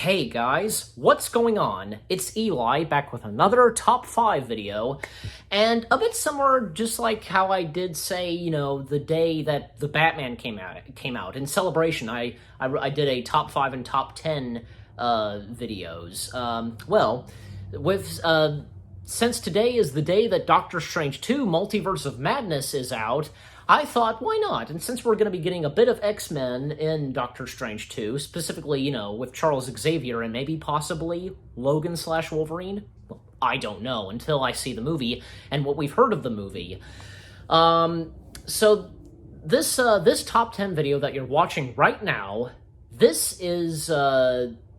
Hey guys, what's going on? It's Eli back with another top 5 video, and a bit similar, just like how I did say, the day that the Batman came out in celebration. I did a top 5 and top 10 videos. Since today is the day that Doctor Strange 2 Multiverse of Madness is out, I thought, why not? And since we're going to be getting a bit of X-Men in Doctor Strange 2, specifically, with Charles Xavier and maybe possibly Logan/Wolverine, well, I don't know until I see the movie and what we've heard of the movie. So this top 10 video that you're watching right now, this is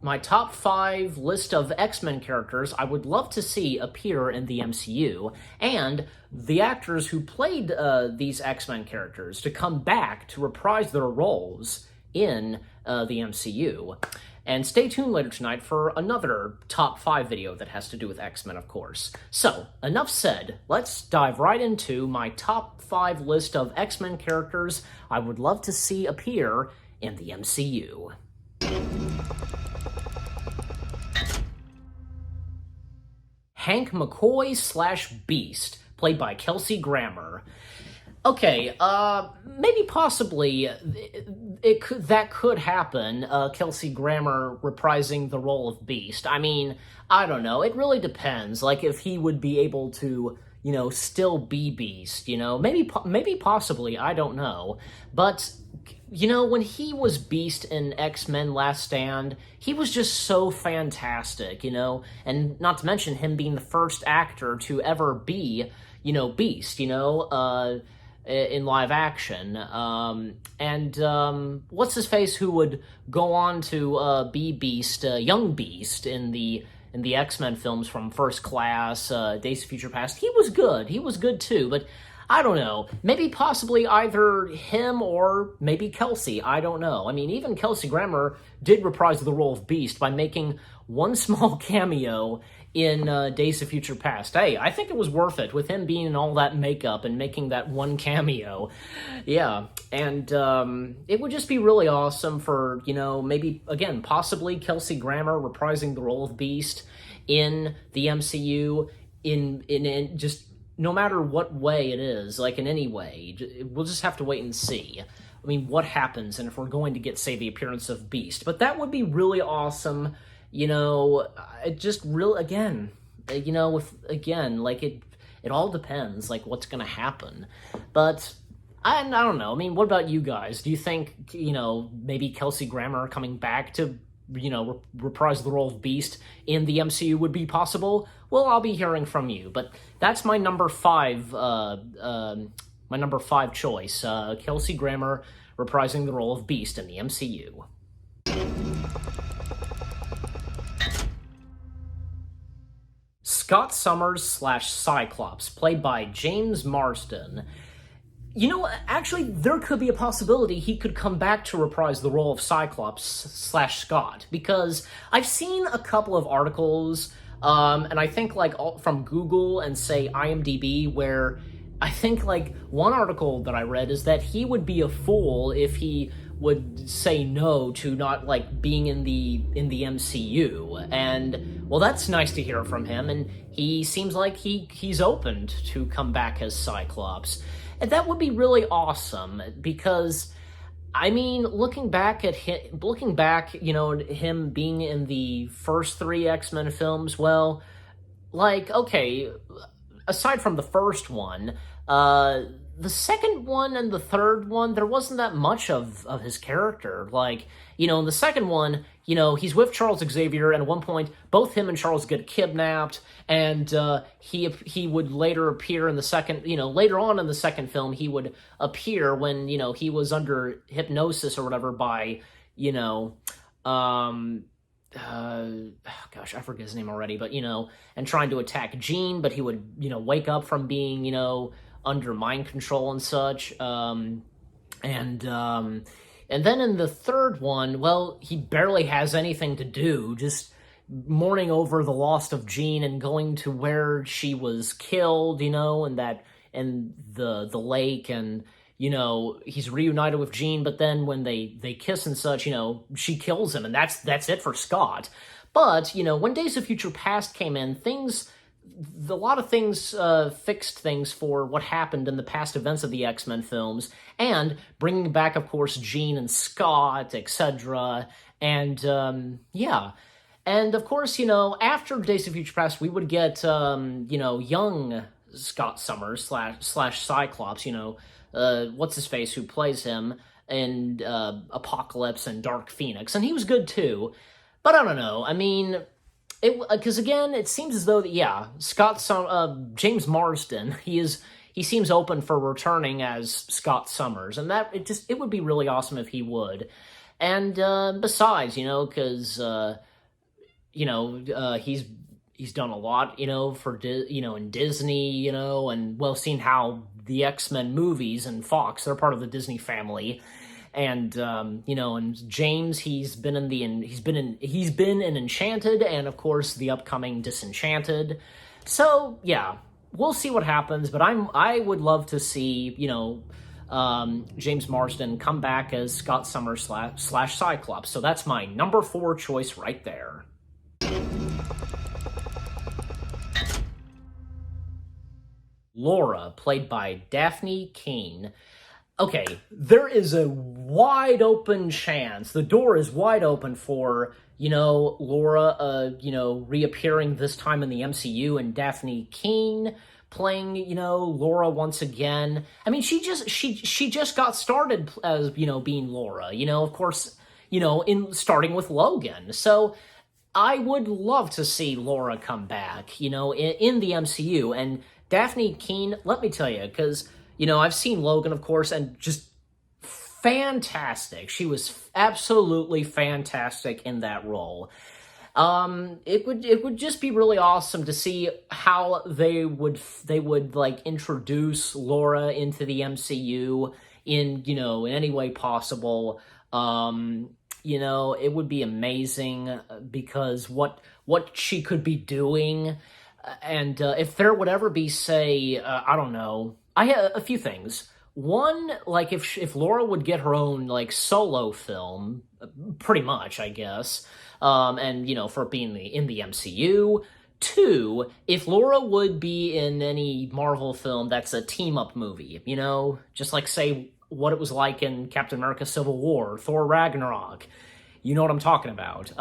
my top 5 list of X-Men characters I would love to see appear in the MCU, and the actors who played these X-Men characters to come back to reprise their roles in the MCU. And stay tuned later tonight for another top 5 video that has to do with X-Men, of course. So, enough said, let's dive right into my top 5 list of X-Men characters I would love to see appear in the MCU. Hank McCoy/Beast, played by Kelsey Grammer. Okay, maybe possibly that could happen, Kelsey Grammer reprising the role of Beast. I mean, I don't know, it really depends, like if he would be able to, still be Beast, maybe possibly, I don't know, but when he was Beast in X-Men Last Stand, he was just so fantastic, and not to mention him being the first actor to ever be, Beast, in live action. What's-his-face who would go on to be Beast, young Beast, in the X-Men films from First Class, Days of Future Past, he was good too, but I don't know. Maybe possibly either him or maybe Kelsey. I don't know. I mean, even Kelsey Grammer did reprise the role of Beast by making one small cameo in Days of Future Past. Hey, I think it was worth it with him being in all that makeup and making that one cameo. Yeah, and it would just be really awesome for, maybe, again, possibly Kelsey Grammer reprising the role of Beast in the MCU in just no matter what way it is, like in any way. We'll just have to wait and see. I mean, what happens and if we're going to get, say, the appearance of Beast. But that would be really awesome, it just really, again, it all depends, like, what's going to happen. But I don't know. I mean, what about you guys? Do you think, maybe Kelsey Grammer coming back to reprise the role of Beast in the MCU would be possible? Well, I'll be hearing from you, but that's my number 5, choice, Kelsey Grammer reprising the role of Beast in the MCU. Scott Summers/Cyclops, played by James Marsden. Actually, there could be a possibility he could come back to reprise the role of Cyclops/Scott, because I've seen a couple of articles, and I think, from Google and, say, IMDb, where I think, one article that I read is that he would be a fool if he would say no to not, being in the MCU, and, well, that's nice to hear from him, and he seems like he's opened to come back as Cyclops. And that would be really awesome, because, I mean, looking back, him being in the first 3 X-Men films, well, okay, aside from the first one, the second one and the third one, there wasn't that much of his character. In the second one, he's with Charles Xavier, and at one point, both him and Charles get kidnapped, and he would later appear in the second, later on in the second film, he would appear when, he was under hypnosis or whatever by, gosh, I forget his name already, but, and trying to attack Jean, but he would, wake up from being, under mind control and such, and then in the third one, well, he barely has anything to do, just mourning over the loss of Jean and going to where she was killed, and the lake, and he's reunited with Jean, but then when they kiss and such, she kills him, and that's it for Scott. But, when Days of Future Past came in, a lot of things fixed things for what happened in the past events of the X-Men films, and bringing back, of course, Jean and Scott, etc. And, yeah. And, of course, after Days of Future Past, we would get, young Scott Summers slash Cyclops, what's-his-face, who plays him in Apocalypse and Dark Phoenix, and he was good, too. But I don't know, I mean, because again, it seems as though, James Marsden, he seems open for returning as Scott Summers, and it would be really awesome if he would. And besides, because he's done a lot, in Disney, and seeing how the X-Men movies and Fox, they're part of the Disney family. And and James, he's been in Enchanted, and of course the upcoming Disenchanted. So yeah, we'll see what happens. But I would love to see James Marsden come back as Scott Summers slash Cyclops. So that's my number 4 choice right there. Laura, played by Daphne Keane. Okay, there is a wide open chance, the door is wide open for, Laura, reappearing this time in the MCU, and Daphne Keane playing, Laura once again. I mean, she just got started as, being Laura, of course, starting with Logan. So I would love to see Laura come back, in the MCU. And Daphne Keane, let me tell you, because I've seen Logan, of course, and just fantastic. She was absolutely fantastic in that role. It would just be really awesome to see how they would like introduce Laura into the MCU in any way possible. It would be amazing because what she could be doing, and if there would ever be, say, I don't know. I have a few things. One, like if Laura would get her own like solo film, pretty much, I guess, and for being in the MCU. 2, if Laura would be in any Marvel film that's a team-up movie, just like, say, what it was like in Captain America Civil War, Thor Ragnarok. You know what I'm talking about.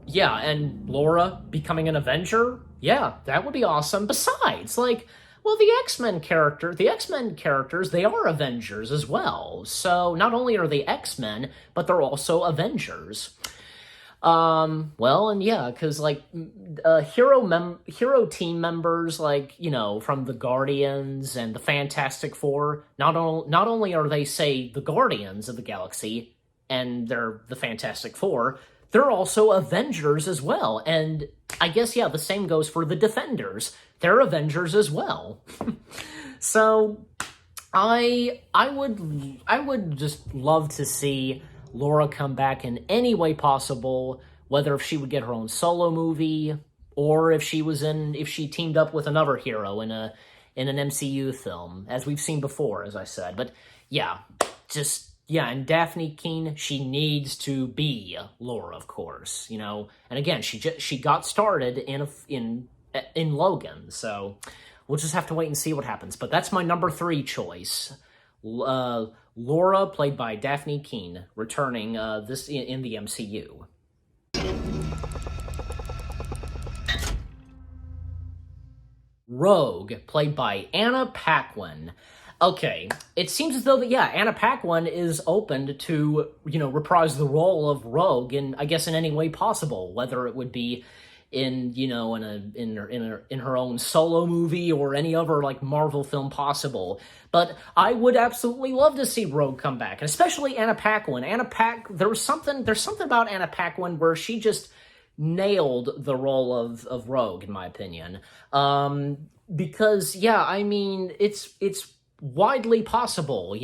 Yeah, and Laura becoming an Avenger, yeah, that would be awesome. Besides, the X-Men characters, they are Avengers as well. So not only are they X-Men, but they're also Avengers. And yeah, because hero team members from the Guardians and the Fantastic Four, not only are they, say, the Guardians of the Galaxy and they're the Fantastic Four, they're also Avengers as well. And I guess, yeah, the same goes for the Defenders. They're Avengers as well. So I would just love to see Laura come back in any way possible, whether if she would get her own solo movie or if she teamed up with another hero in an MCU film, as we've seen before, as I said. But yeah, and Daphne Keane, she needs to be Laura, of course, And again, she got started in Logan, so we'll just have to wait and see what happens. But that's my number 3 choice. Laura, played by Daphne Keane, returning this in the MCU. Rogue, played by Anna Paquin. Okay, it seems as though Anna Paquin is open to reprise the role of Rogue in any way possible, whether it would be in her own solo movie or any other Marvel film possible. But I would absolutely love to see Rogue come back, and especially Anna Paquin. There's something about Anna Paquin where she just nailed the role of Rogue, in my opinion. Because it's widely possible,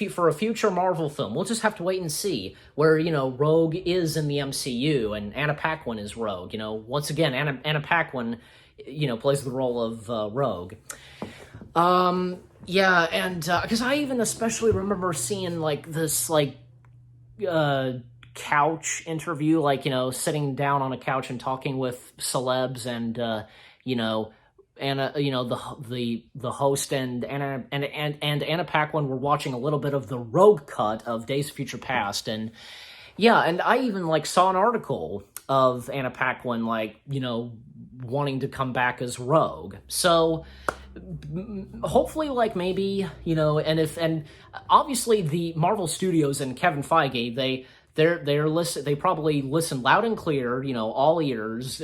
for a future Marvel film. We'll just have to wait and see where, Rogue is in the MCU and Anna Paquin is Rogue. Once again, Anna Paquin, plays the role of Rogue. Yeah, and because I even especially remember seeing like this uh couch interview, like, sitting down on a couch and talking with celebs, and you know Anna, the host, and Anna Paquin were watching a little bit of the Rogue cut of Days of Future Past. And yeah, and I even like saw an article of Anna Paquin, like, wanting to come back as Rogue. So hopefully, like, maybe, and obviously the Marvel Studios and Kevin Feige, they probably listen loud and clear, all ears.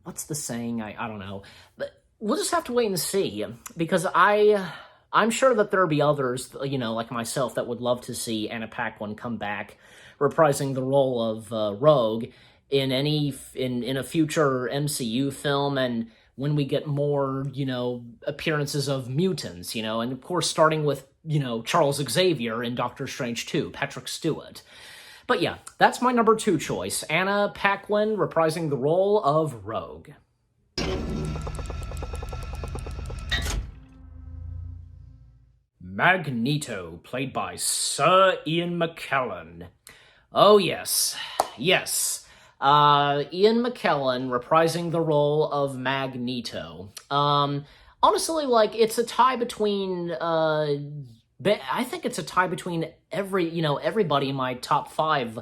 What's the saying? I don't know, but we'll just have to wait and see, because I'm sure that there'll be others, like myself, that would love to see Anna Paquin come back, reprising the role of Rogue in a future MCU film, and when we get more, appearances of mutants, and of course starting with, Charles Xavier in Doctor Strange 2, Patrick Stewart. But yeah, that's my number 2 choice, Anna Paquin reprising the role of Rogue. Magneto, played by Sir Ian McKellen. Oh yes, yes. Ian McKellen reprising the role of Magneto. Honestly, like, it's a tie between, I think it's a tie between everybody in my top 5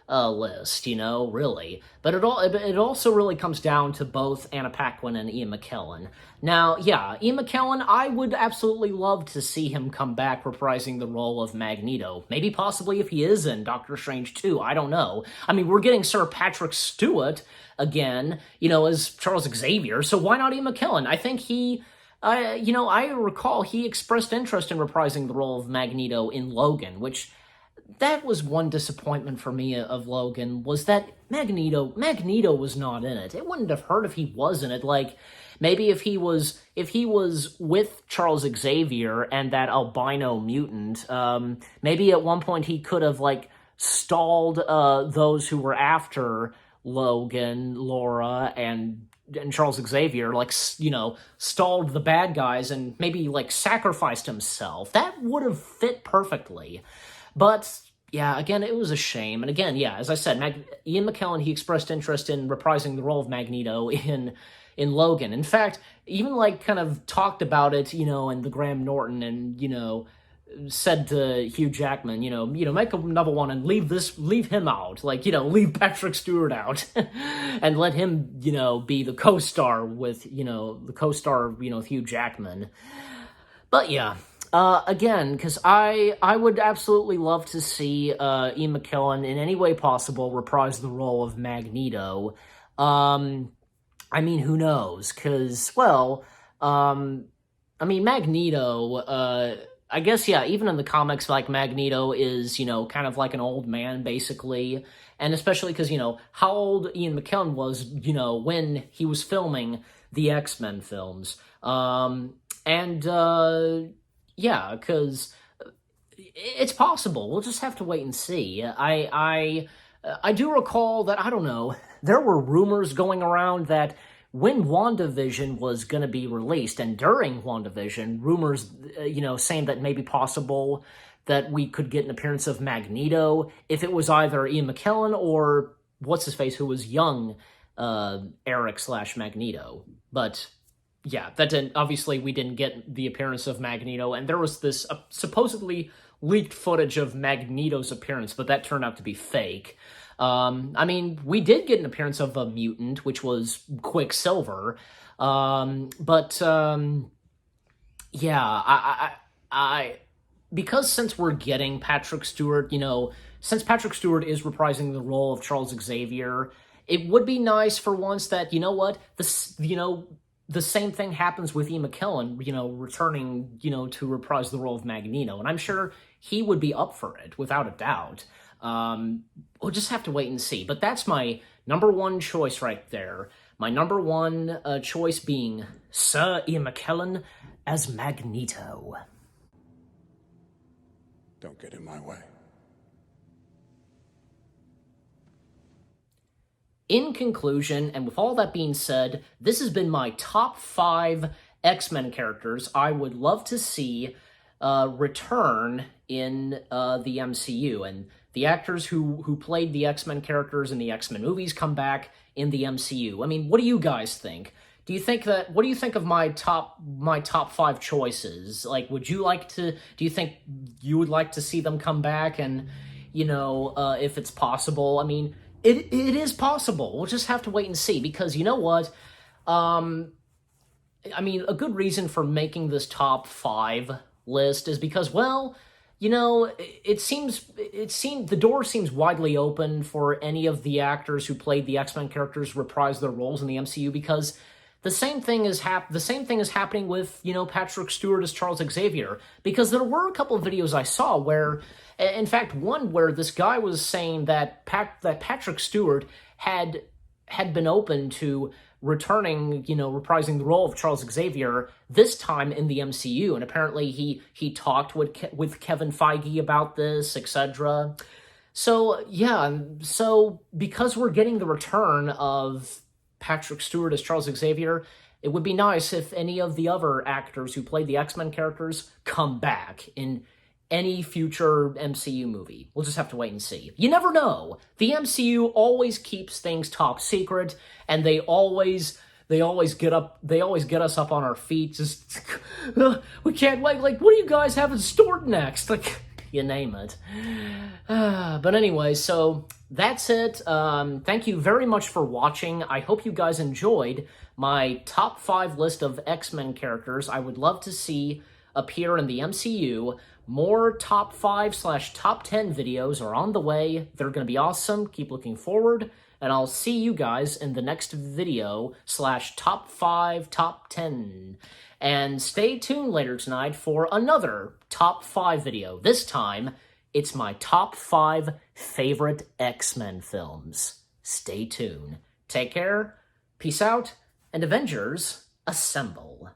list, really. But it also really comes down to both Anna Paquin and Ian McKellen. Now, yeah, Ian McKellen, I would absolutely love to see him come back reprising the role of Magneto. Maybe possibly if he is in Doctor Strange 2, I don't know. I mean, we're getting Sir Patrick Stewart again, as Charles Xavier, so why not Ian McKellen? I think I recall he expressed interest in reprising the role of Magneto in Logan, which, that was one disappointment for me of Logan, was that Magneto was not in it. It wouldn't have hurt if he was in it. Like, maybe if he was with Charles Xavier and that albino mutant, maybe at one point he could have, like, stalled those who were after Logan, Laura, and Charles Xavier, like, stalled the bad guys and maybe, like, sacrificed himself. That would have fit perfectly. But, yeah, again, it was a shame. And again, yeah, as I said, Ian McKellen, he expressed interest in reprising the role of Magneto in Logan. In fact, even, like, kind of talked about it, in the Graham Norton, and, said to Hugh Jackman, make another one and leave him out. Like, leave Patrick Stewart out and let him, be the co-star with, Hugh Jackman. But yeah, again, because I would absolutely love to see Ian McKellen in any way possible reprise the role of Magneto. I mean, who knows? Because, well, Magneto, I guess, yeah, even in the comics, like, Magneto is, kind of like an old man, basically. And especially because, how old Ian McKellen was, when he was filming the X-Men films. Yeah, because it's possible. We'll just have to wait and see. I do recall that, I don't know, there were rumors going around that when WandaVision was going to be released, and during WandaVision, rumors, saying that maybe possible that we could get an appearance of Magneto, if it was either Ian McKellen or what's-his-face, who was young Eric/Magneto. But yeah, that didn't, obviously we didn't get the appearance of Magneto, and there was this supposedly leaked footage of Magneto's appearance, but that turned out to be fake. We did get an appearance of a mutant, which was Quicksilver, yeah, because since we're getting Patrick Stewart, since Patrick Stewart is reprising the role of Charles Xavier, it would be nice for once that, the same thing happens with Ian McKellen, returning, to reprise the role of Magneto. And I'm sure he would be up for it, without a doubt. We'll just have to wait and see. But that's my number 1 choice right there. My number 1 choice being Sir Ian McKellen as Magneto. Don't get in my way. In conclusion, and with all that being said, this has been my top 5 X-Men characters I would love to see return in the MCU. And the actors who played the X-Men characters in the X-Men movies come back in the MCU. I mean, what do you guys think? What do you think of my top 5 choices? Like, do you think you would like to see them come back? And, if it's possible, I mean, it is possible. We'll just have to wait and see, because you know what? I mean, a good reason for making this top 5 list is because, well, the door seems widely open for any of the actors who played the X-Men characters reprise their roles in the MCU, because the same thing is happening with, Patrick Stewart as Charles Xavier, because there were a couple of videos I saw where, in fact, one where this guy was saying that Patrick Stewart had been open to returning, reprising the role of Charles Xavier, this time in the MCU, and apparently he talked with Kevin Feige about this, etc. So, yeah, because we're getting the return of Patrick Stewart as Charles Xavier, it would be nice if any of the other actors who played the X-Men characters come back in any future MCU movie. We'll just have to wait and see. You never know. The MCU always keeps things top secret, and they always get us up on our feet. Just we can't wait. Like, what do you guys have in store next? Like, you name it. But anyway, so that's it. Thank you very much for watching. I hope you guys enjoyed my top 5 list of X-Men characters I would love to see appear in the MCU. More top 5/top 10 videos are on the way. They're going to be awesome. Keep looking forward, and I'll see you guys in the next video /top 5, top 10. And stay tuned later tonight for another top 5 video. This time, it's my top 5 favorite X-Men films. Stay tuned. Take care, peace out, and Avengers, assemble.